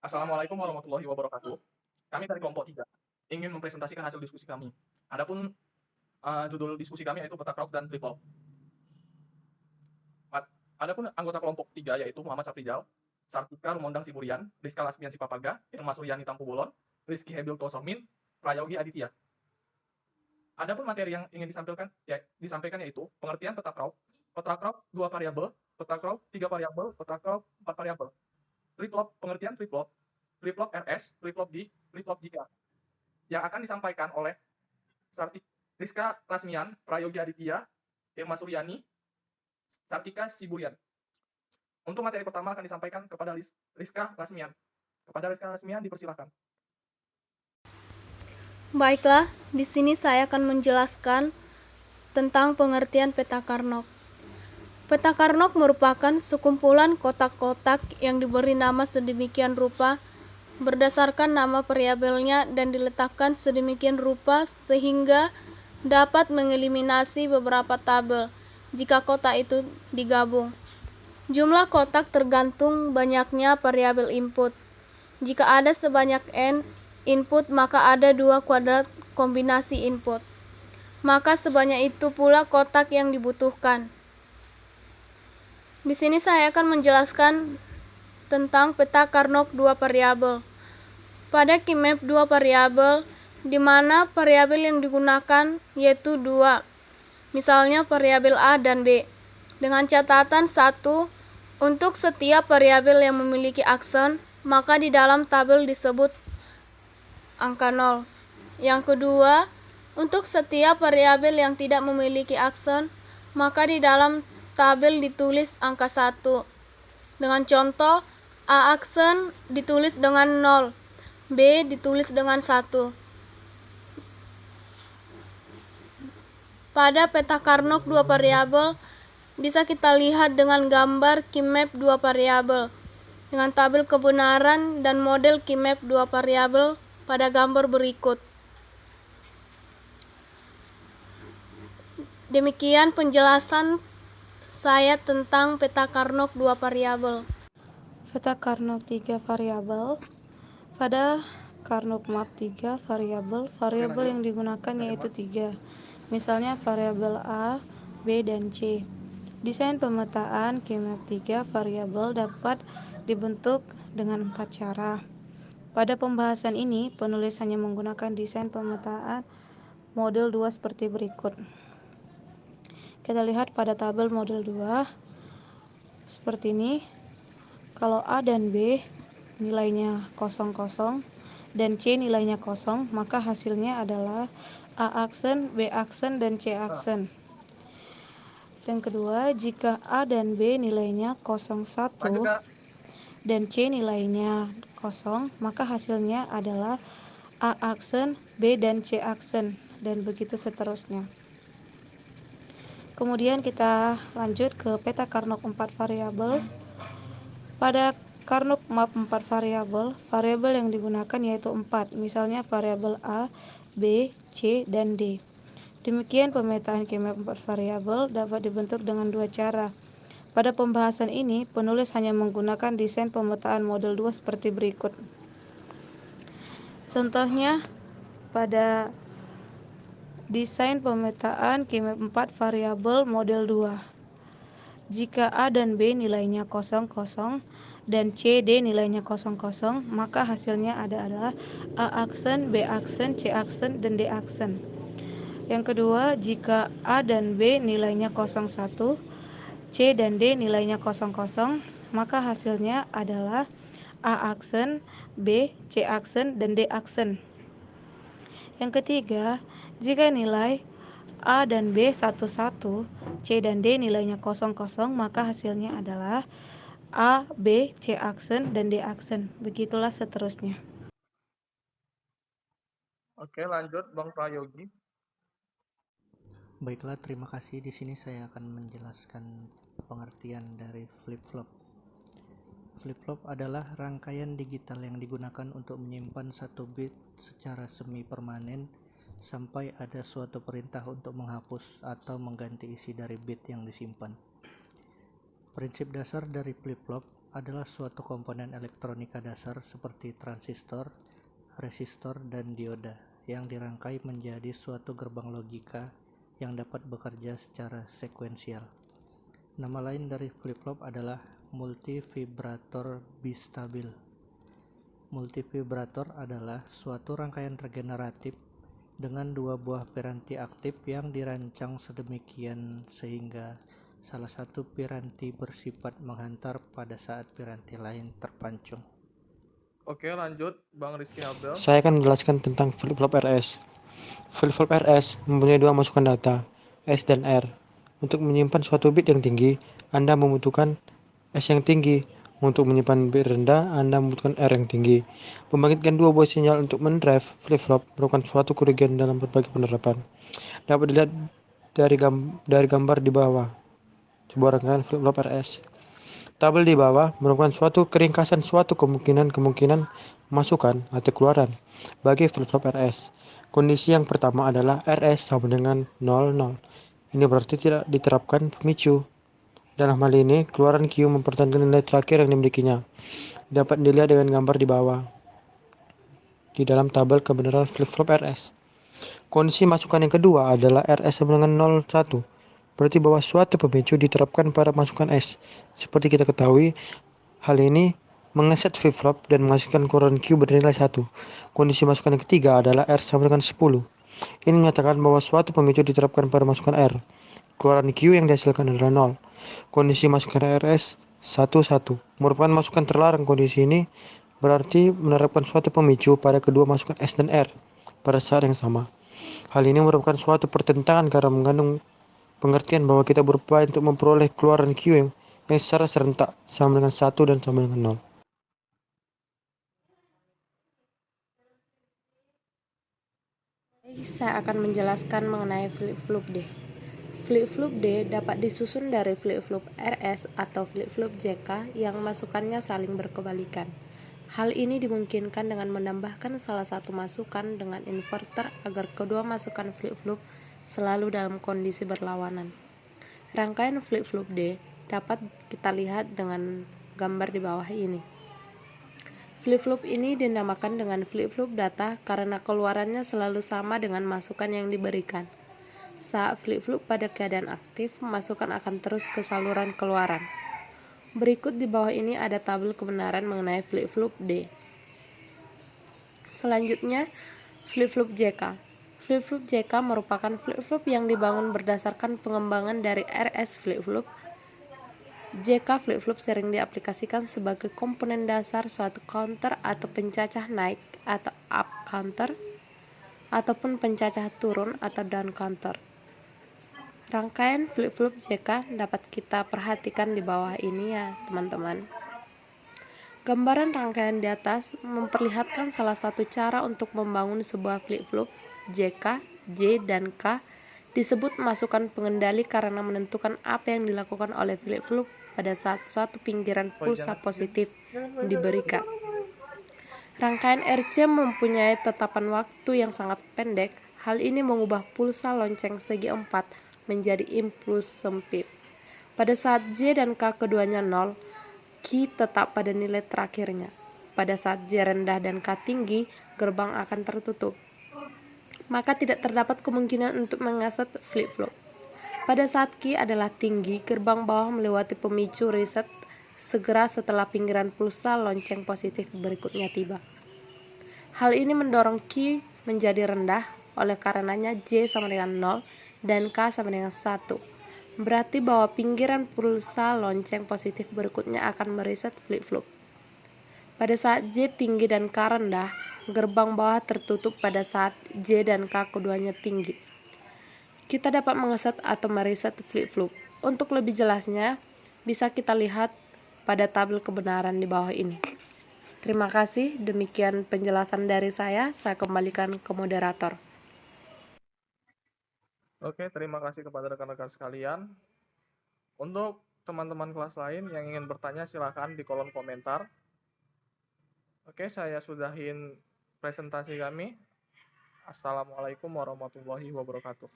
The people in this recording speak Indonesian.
Assalamualaikum warahmatullahi wabarakatuh. Kami dari kelompok 3 ingin mempresentasikan hasil diskusi kami. Adapun judul diskusi kami yaitu petak rok dan flip flop. Adapun anggota kelompok 3 yaitu Muhammad Safrizal, Sartika Rumondang Siburian, Rizka Lasmian Sipapaga, Irma Suryani Tampu Bolon, Rizky Hebil Tosomin, Prayogi Aditya. Adapun materi yang ingin disampaikan yaitu pengertian petak rok 2 variabel, petak rok 3 variabel, petak rok 4 variabel. Flip flop, pengertian flip flop RS, flip flop di, flip flop jika. Yang akan disampaikan oleh Rizka Lasmian, Prayogi Aditya, Irma Suryani, Sartika Siburian. Untuk materi pertama akan disampaikan kepada Rizka Lasmian. Kepada Rizka Lasmian dipersilahkan. Baiklah, di sini saya akan menjelaskan tentang pengertian peta Carnot. Peta Carnot merupakan sekumpulan kotak-kotak yang diberi nama sedemikian rupa berdasarkan nama variabelnya dan diletakkan sedemikian rupa sehingga dapat mengeliminasi beberapa tabel jika kotak itu digabung. Jumlah kotak tergantung banyaknya variabel input. Jika ada sebanyak n input, maka ada 2 kuadrat kombinasi input. Maka sebanyak itu pula kotak yang dibutuhkan. Di sini saya akan menjelaskan tentang peta Carnot 2 variabel. Pada Keymap 2 variabel, di mana variabel yang digunakan yaitu 2. Misalnya variabel A dan B. Dengan catatan 1, untuk setiap variabel yang memiliki aksen, maka di dalam tabel disebut angka 0. Yang kedua, untuk setiap variabel yang tidak memiliki aksen, maka di dalam tabel ditulis angka 1. Dengan contoh, A aksen ditulis dengan 0, B ditulis dengan 1. Pada peta Carnot 2 variabel, bisa kita lihat dengan gambar Keymap 2 variabel dengan tabel kebenaran dan model Keymap 2 variabel pada gambar berikut. Demikian penjelasan saya tentang peta Carnot 2 variabel. Peta Carnot 3 variabel. Pada Carnot map 3 variabel yang digunakan yaitu 3. Misalnya variabel A, B, dan C. Desain pemetaan Keymap 3 variabel dapat dibentuk dengan 4 cara. Pada pembahasan ini, penulis hanya menggunakan desain pemetaan model 2 seperti berikut. Kita lihat pada tabel model 2 seperti ini. Kalau A dan B nilainya 00 dan C nilainya 0, maka hasilnya adalah A aksen, B aksen, dan C aksen. Dan kedua, jika A dan B nilainya 01 dan C nilainya 0, maka hasilnya adalah A aksen, B dan C aksen, dan begitu seterusnya. Kemudian kita lanjut ke peta Carnot 4 variabel. Pada Carnot map 4 variabel yang digunakan yaitu 4, misalnya variabel A, B, C, dan D. Demikian pemetaan Keymap 4 variabel dapat dibentuk dengan 2 cara. Pada pembahasan ini, penulis hanya menggunakan desain pemetaan model 2 seperti berikut. Contohnya, pada desain pemetaan Keymap 4 variabel model 2. Jika A dan B nilainya 00 dan C, D nilainya 00, maka hasilnya adalah A aksen, B aksen, C aksen, dan D aksen. Yang kedua, jika A dan B nilainya 01, C dan D nilainya 00, maka hasilnya adalah A aksen, B, C aksen, dan D aksen. Yang ketiga, jika nilai A dan B 11, C dan D nilainya 00, maka hasilnya adalah A, B, C aksen, dan D aksen. Begitulah seterusnya. Oke, lanjut Bang Prayogi. Baiklah, terima kasih. Di sini saya akan menjelaskan pengertian dari flip-flop. Flip-flop adalah rangkaian digital yang digunakan untuk menyimpan satu bit secara semi permanen sampai ada suatu perintah untuk menghapus atau mengganti isi dari bit yang disimpan. Prinsip dasar dari flip-flop adalah suatu komponen elektronika dasar seperti transistor, resistor, dan dioda yang dirangkai menjadi suatu gerbang logika yang dapat bekerja secara sekuensial. Nama lain dari flip-flop adalah multivibrator bistabil. Multivibrator adalah suatu rangkaian regeneratif dengan dua buah piranti aktif yang dirancang sedemikian sehingga salah satu piranti bersifat menghantar pada saat piranti lain terpancung. Oke, lanjut Bang Rizky Abel. Saya akan menjelaskan tentang flip-flop RS. Flip-flop RS mempunyai dua masukan data, S dan R. Untuk menyimpan suatu bit yang tinggi, Anda membutuhkan S yang tinggi. Untuk menyimpan bit rendah, Anda membutuhkan R yang tinggi. Membangkitkan dua buah sinyal untuk mendrive flip-flop merupakan suatu kerugian dalam berbagai penerapan. Dapat dilihat dari gambar di bawah. Sebuah rangkaian flip-flop RS. Tabel di bawah merupakan suatu keringkasan suatu kemungkinan masukan atau keluaran bagi flip-flop RS. Kondisi yang pertama adalah RS sama dengan 00. Ini berarti tidak diterapkan pemicu. Dalam hal ini, keluaran Q mempertahankan nilai terakhir yang dimilikinya. Dapat dilihat dengan gambar di bawah. Di dalam tabel kebenaran flip-flop RS. Kondisi masukan yang kedua adalah RS sama dengan 01. Berarti bahwa suatu pemicu diterapkan pada masukan S. Seperti kita ketahui, hal ini mengeset flip-flop dan menghasilkan keluaran Q bernilai 1. Kondisi masukan yang ketiga adalah R sama dengan 10. Ini menyatakan bahwa suatu pemicu diterapkan pada masukan R. Keluaran Q yang dihasilkan adalah 0. Kondisi masukan RS 11 merupakan masukan terlarang. Kondisi ini berarti menerapkan suatu pemicu pada kedua masukan S dan R pada saat yang sama. Hal ini merupakan suatu pertentangan karena mengandung pengertian bahwa kita berupaya untuk memperoleh keluaran Q yang secara serentak sama dengan 1 dan sama dengan 0. Saya akan menjelaskan mengenai flip-flop D. Flip-flop D dapat disusun dari flip-flop RS atau flip-flop JK yang masukannya saling berkebalikan. Hal ini dimungkinkan dengan menambahkan salah satu masukan dengan inverter agar kedua masukan flip-flop selalu dalam kondisi berlawanan. Rangkaian flip-flop D dapat kita lihat dengan gambar di bawah ini. Flip-flop ini dinamakan dengan flip-flop data karena keluarannya selalu sama dengan masukan yang diberikan. Saat flip-flop pada keadaan aktif, masukan akan terus ke saluran keluaran. Berikut di bawah ini ada tabel kebenaran mengenai flip-flop D. Selanjutnya, flip-flop JK. Flip-flop JK merupakan flip-flop yang dibangun berdasarkan pengembangan dari RS flip-flop. JK flip-flop sering diaplikasikan sebagai komponen dasar suatu counter atau pencacah naik atau up counter, ataupun pencacah turun atau down counter. Rangkaian flip-flop JK dapat kita perhatikan di bawah ini ya teman-teman. Gambaran rangkaian di atas memperlihatkan salah satu cara untuk membangun sebuah flip-flop JK, J, dan K disebut masukan pengendali karena menentukan apa yang dilakukan oleh flip-flop pada saat suatu pinggiran pulsa positif diberikan. Rangkaian RC mempunyai tetapan waktu yang sangat pendek. Hal ini mengubah pulsa lonceng segi 4 menjadi impuls sempit. Pada saat J dan K keduanya 0, Q tetap pada nilai terakhirnya. Pada saat J rendah dan K tinggi, gerbang akan tertutup. Maka tidak terdapat kemungkinan untuk mengeset flip-flop. Pada saat Q adalah tinggi, gerbang bawah melewati pemicu reset segera setelah pinggiran pulsa lonceng positif berikutnya tiba. Hal ini mendorong Q menjadi rendah, oleh karenanya J sama dengan 0 dan K sama dengan 1. Berarti bahwa pinggiran pulsa lonceng positif berikutnya akan mereset flip-flop. Pada saat J tinggi dan K rendah, gerbang bawah tertutup pada saat J dan K keduanya tinggi. Kita dapat mengeset atau mereset flip-flop. Untuk lebih jelasnya, bisa kita lihat pada tabel kebenaran di bawah ini. Terima kasih, demikian penjelasan dari saya kembalikan ke moderator. Oke, terima kasih kepada rekan-rekan sekalian. Untuk teman-teman kelas lain yang ingin bertanya silakan di kolom komentar. Oke, saya sudahin presentasi kami. Assalamualaikum warahmatullahi wabarakatuh.